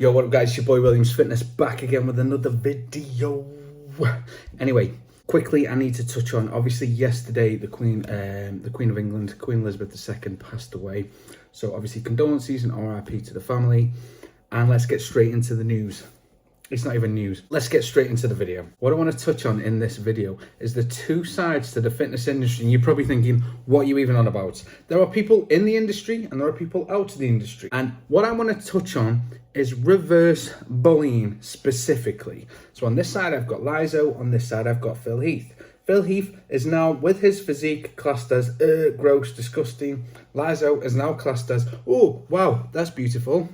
Yo, what up guys, it's your boy Williams Fitness back again with another video. Anyway, quickly I need to touch on, obviously yesterday the Queen of England, Queen Elizabeth II passed away. So obviously condolences and RIP to the family. And let's get straight into the news. It's not even news. Let's get straight into the video. What I want to touch on in this video is the two sides to the fitness industry. And you're probably thinking, what are you even on about? There are people in the industry and there are people out of the industry. And what I want to touch on is reverse bullying specifically. So on this side, I've got Lizo. On this side, I've got Phil Heath. Phil Heath is now, with his physique, classed as gross, disgusting. Lizo is now classed as, oh, wow, that's beautiful.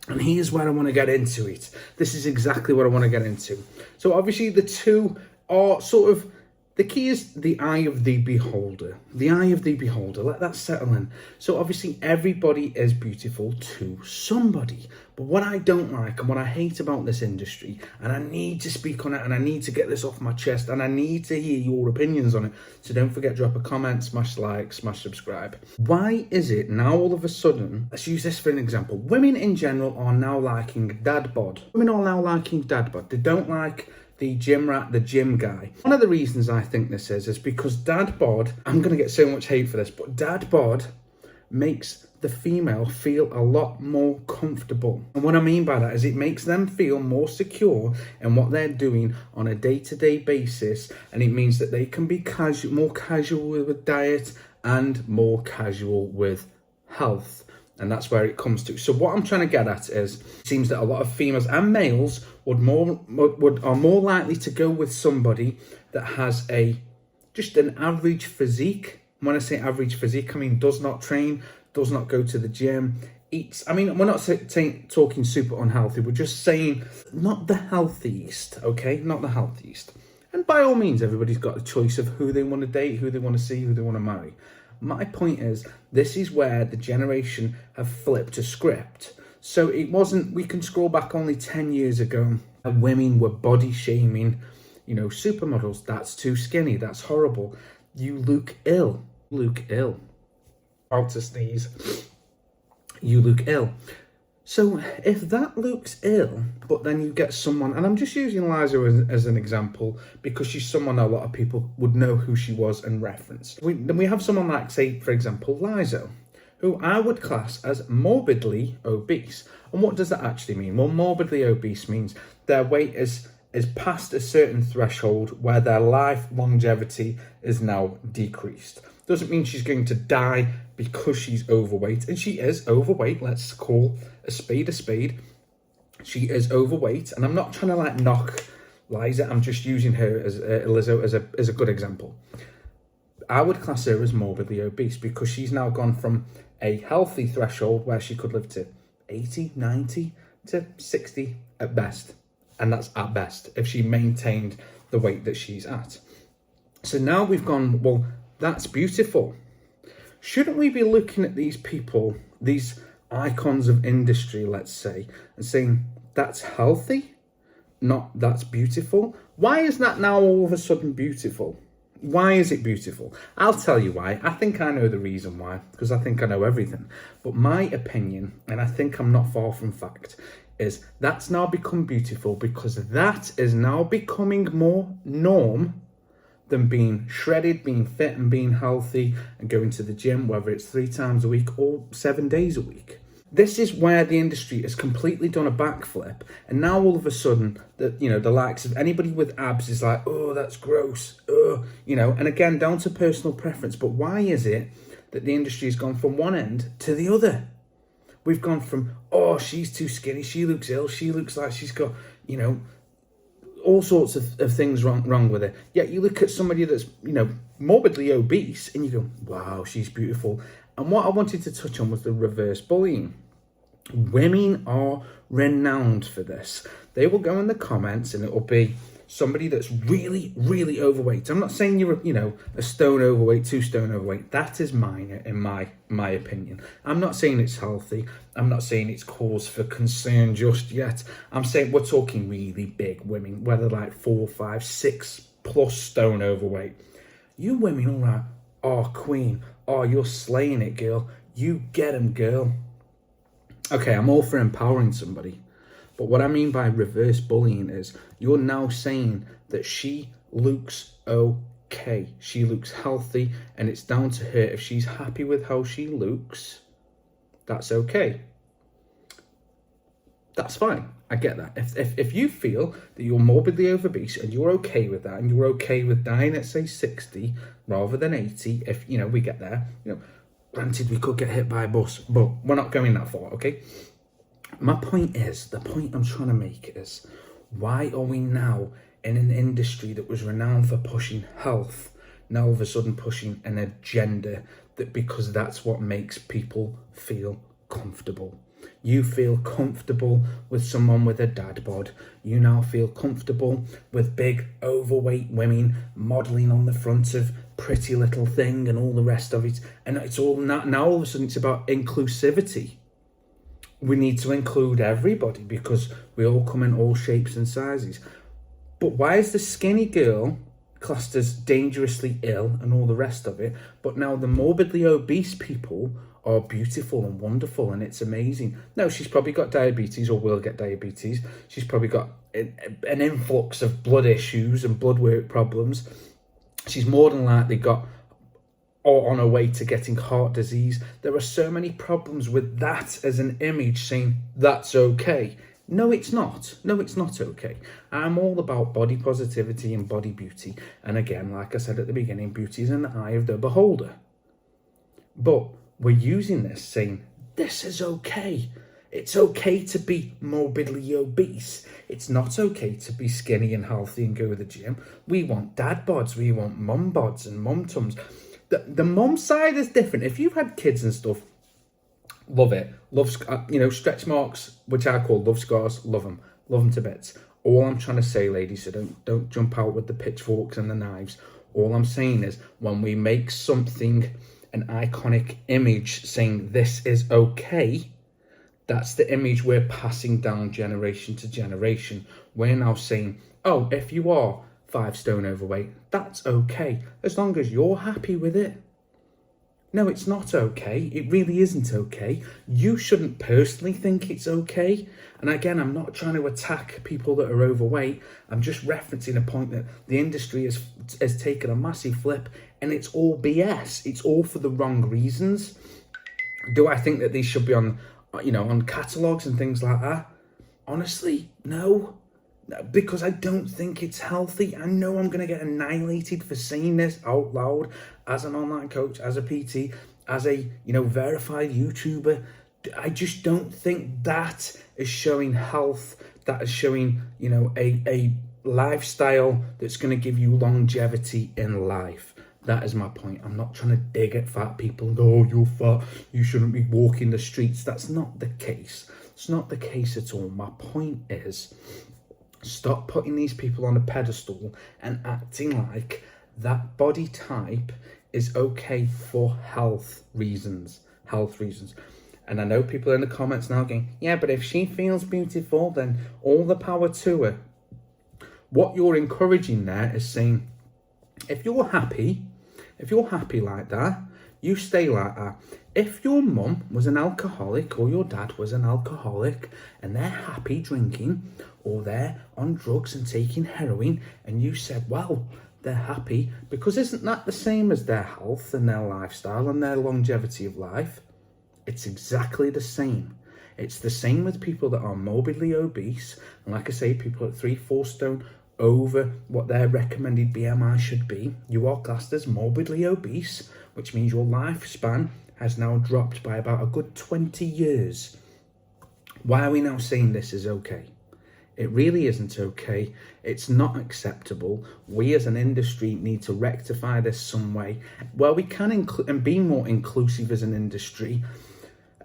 And here's where I want to get into it. This is exactly what I want to get into. So obviously the two are sort of, the key is the eye of the beholder. The eye of the beholder, let that settle in. So obviously everybody is beautiful to somebody. But what I don't like and what I hate about this industry, and I need to speak on it and I need to get this off my chest and I need to hear your opinions on it. So don't forget, drop a comment, smash like, smash subscribe. Why is it now all of a sudden, let's use this for an example. Women in general are now liking dad bod. Women are now liking dad bod. They don't like the gym rat, the gym guy. One of the reasons I think this is because dad bod, I'm going to get so much hate for this, but dad bod makes the female feel a lot more comfortable. And what I mean by that is it makes them feel more secure in what they're doing on a day-to-day basis. And it means that they can be more casual with diet and more casual with health. And that's where it comes to. So what I'm trying to get at is, it seems that a lot of females and males are more likely to go with somebody that has just an average physique. When I say average physique, I mean does not train, does not go to the gym, eats. I mean, we're not talking super unhealthy. We're just saying not the healthiest, okay? Not the healthiest. And by all means, everybody's got a choice of who they want to date, who they want to see, who they want to marry. My point is, this is where the generation have flipped a script. So it wasn't, we can scroll back only 10 years ago, and women were body shaming, supermodels. That's too skinny, that's horrible. You look ill. Look ill. About to sneeze. You look ill. So if that looks ill, but then you get someone, and I'm just using Liza as an example because she's someone a lot of people would know who she was and reference. Then we have someone like, say, for example, Liza, who I would class as morbidly obese. And what does that actually mean? Well, morbidly obese means their weight is past a certain threshold where their life longevity is now decreased. Doesn't mean she's going to die because she's overweight. And she is overweight. Let's call a spade a spade. She is overweight. And I'm not trying to knock Liza. I'm just using her as Lizzo as a good example. I would class her as morbidly obese because she's now gone from a healthy threshold where she could live to 80, 90 to 60 at best. And that's at best if she maintained the weight that she's at. So now we've gone, well, that's beautiful. Shouldn't we be looking at these people, these icons of industry, let's say, and saying that's healthy, not that's beautiful? Why is that now all of a sudden beautiful? Why is it beautiful? I'll tell you why. I think I know the reason why, because I think I know everything. But my opinion, and I think I'm not far from fact, is that's now become beautiful because that is now becoming more norm than being shredded, being fit and being healthy and going to the gym, whether it's 3 times a week or 7 days a week. This is where the industry has completely done a backflip. And now all of a sudden, the likes of anybody with abs is like, oh, that's gross. And again, down to personal preference. But why is it that the industry has gone from one end to the other? We've gone from, oh, she's too skinny, she looks ill, she looks like she's got, all sorts of things wrong with her. Yet you look at somebody that's, morbidly obese and you go, wow, she's beautiful. And what I wanted to touch on was the reverse bullying. Women are renowned for this. They will go in the comments and it will be somebody that's really, really overweight. I'm not saying you're, a stone overweight, 2 stone overweight. That is minor in my opinion. I'm not saying it's healthy. I'm not saying it's cause for concern just yet. I'm saying we're talking really big women, whether like 4, 5, 6 plus stone overweight. You women all right, oh, queen, oh, you're slaying it, girl. You get 'em, girl. Okay, I'm all for empowering somebody. But what I mean by reverse bullying is you're now saying that she looks okay, she looks healthy, and it's down to her. If she's happy with how she looks, that's okay. That's fine. I get that. If you feel that you're morbidly obese and you're okay with that, and you're okay with dying at say 60 rather than 80, if we get there, granted we could get hit by a bus, but we're not going that far, okay? The point I'm trying to make is, why are we now in an industry that was renowned for pushing health, now all of a sudden pushing an agenda that because that's what makes people feel comfortable? You feel comfortable with someone with a dad bod. You now feel comfortable with big, overweight women modelling on the front of Pretty Little Thing and all the rest of it. And it's all now all of a sudden it's about inclusivity. We need to include everybody because we all come in all shapes and sizes. But why is the skinny girl classed as dangerously ill and all the rest of it, but now the morbidly obese people are beautiful and wonderful and it's amazing? No, she's probably got diabetes or will get diabetes. She's probably got an influx of blood issues and blood work problems. She's more than likely got or on her way to getting heart disease. There are so many problems with that as an image saying that's okay. No, it's not. No, it's not okay. I'm all about body positivity and body beauty. And again, like I said at the beginning, beauty is in the eye of the beholder. But we're using this saying, this is okay. It's okay to be morbidly obese. It's not okay to be skinny and healthy and go to the gym. We want dad bods. We want mum bods and mum tums. The mum side is different. If you've had kids and stuff, love it. Love, stretch marks, which I call love scars, love them to bits. All I'm trying to say, ladies, so don't jump out with the pitchforks and the knives. All I'm saying is when we make something an iconic image saying this is okay, that's the image we're passing down generation to generation. We're now saying, oh, if you are 5 stone overweight, that's okay, as long as you're happy with it. No, it's not okay. It really isn't okay. You shouldn't personally think it's okay. And again, I'm not trying to attack people that are overweight. I'm just referencing a point that the industry has taken a massive flip, and it's all BS. It's all for the wrong reasons. Do I think that these should be on catalogues and things like that? Honestly, no. Because I don't think it's healthy. I know I'm going to get annihilated for saying this out loud as an online coach, as a PT, as a verified YouTuber. I just don't think that is showing health. That is showing a lifestyle that's going to give you longevity in life. That is my point. I'm not trying to dig at fat people and go, oh, you're fat, you shouldn't be walking the streets. That's not the case. It's not the case at all. My point is, stop putting these people on a pedestal and acting like that body type is okay for health reasons. And I know people in the comments now going, yeah, but if she feels beautiful, then all the power to her. What you're encouraging there is saying, if you're happy like that, you stay like that. If your mum was an alcoholic or your dad was an alcoholic and they're happy drinking or they're on drugs and taking heroin, and you said, well, they're happy, because isn't that the same as their health and their lifestyle and their longevity of life? It's exactly the same. It's the same with people that are morbidly obese. And like I say, people at 3-4 stone over what their recommended BMI should be. You are classed as morbidly obese, which means your lifespan has now dropped by about a good 20 years. Why are we now saying this is okay? It really isn't okay. It's not acceptable. We as an industry need to rectify this some way. Well, we can and be more inclusive as an industry.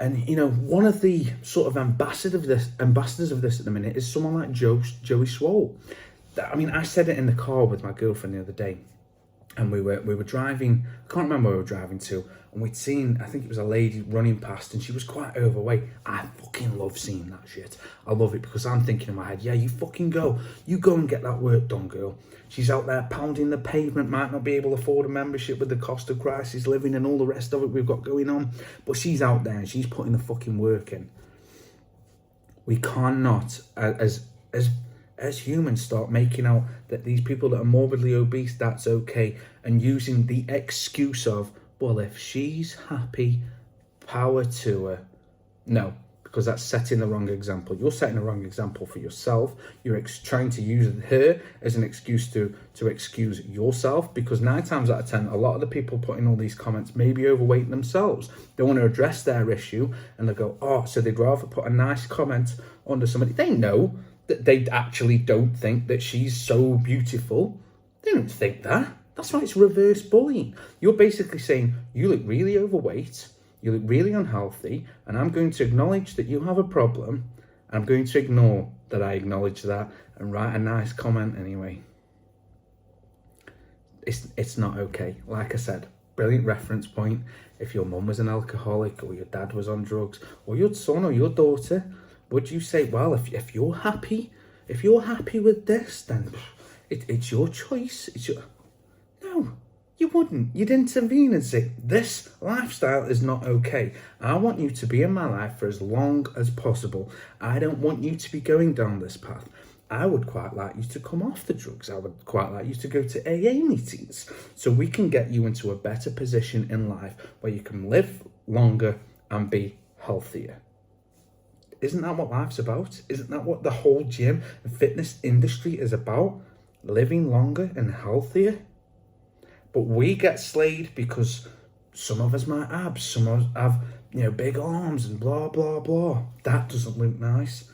And, one of the sort of ambassadors of this at the minute is someone like Joey Swole. I mean, I said it in the car with my girlfriend the other day, and we were driving, I can't remember where we were driving to, and we'd seen, I think it was a lady running past, and she was quite overweight. I fucking love seeing that shit. I love it because I'm thinking in my head, yeah, you fucking go. You go and get that work done, girl. She's out there pounding the pavement, might not be able to afford a membership with the cost of crisis living and all the rest of it we've got going on, but she's out there and she's putting the fucking work in. We can't not, as humans, start making out that these people that are morbidly obese, that's okay, and using the excuse of, well, if she's happy, power to her. No, because that's setting the wrong example. You're setting the wrong example for yourself. You're trying to use her as an excuse to excuse yourself, because 9 times out of 10, a lot of the people putting all these comments may be overweight themselves. They want to address their issue, and they go, oh, so they'd rather put a nice comment under somebody. They know that they actually don't think that she's so beautiful. They don't think that. That's why it's reverse bullying. You're basically saying, you look really overweight, you look really unhealthy, and I'm going to acknowledge that you have a problem. I'm going to ignore that I acknowledge that and write a nice comment anyway. It's not okay. Like I said, brilliant reference point. If your mum was an alcoholic, or your dad was on drugs, or your son or your daughter, would you say, well, if you're happy with this, then it's your choice. No, you wouldn't. You'd intervene and say, this lifestyle is not okay. I want you to be in my life for as long as possible. I don't want you to be going down this path. I would quite like you to come off the drugs. I would quite like you to go to AA meetings so we can get you into a better position in life where you can live longer and be healthier. Isn't that what life's about? Isn't that what the whole gym and fitness industry is about? Living longer and healthier? But we get slayed because some of us might abs, some of us have, big arms and blah, blah, blah. That doesn't look nice.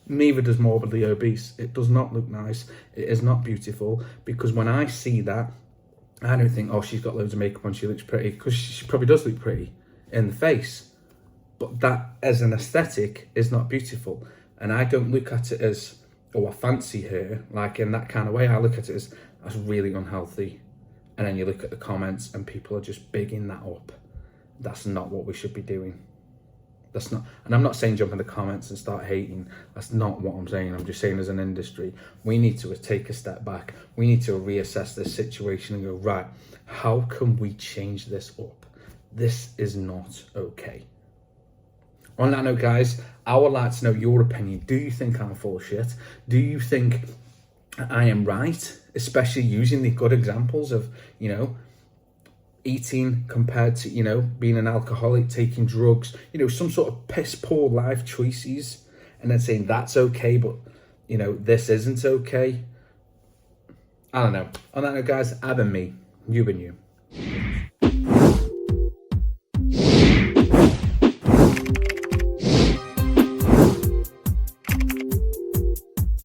Neither does morbidly obese. It does not look nice. It is not beautiful, because when I see that, I don't think, oh, she's got loads of makeup on, she looks pretty, because she probably does look pretty in the face. But that, as an aesthetic, is not beautiful. And I don't look at it as, oh, I fancy her, like in that kind of way. I look at it as, that's really unhealthy. And then you look at the comments and people are just bigging that up. That's not what we should be doing. That's not, and I'm not saying jump in the comments and start hating. That's not what I'm saying. I'm just saying, as an industry, we need to take a step back. We need to reassess this situation and go, right, how can we change this up? This is not okay. On that note, guys, I would like to know your opinion. Do you think I'm full of shit? Do you think I am right? Especially using the good examples of, eating compared to, being an alcoholic, taking drugs, some sort of piss poor life choices, and then saying that's okay, but, this isn't okay. I don't know. On that note, guys, I've been me. You've been you.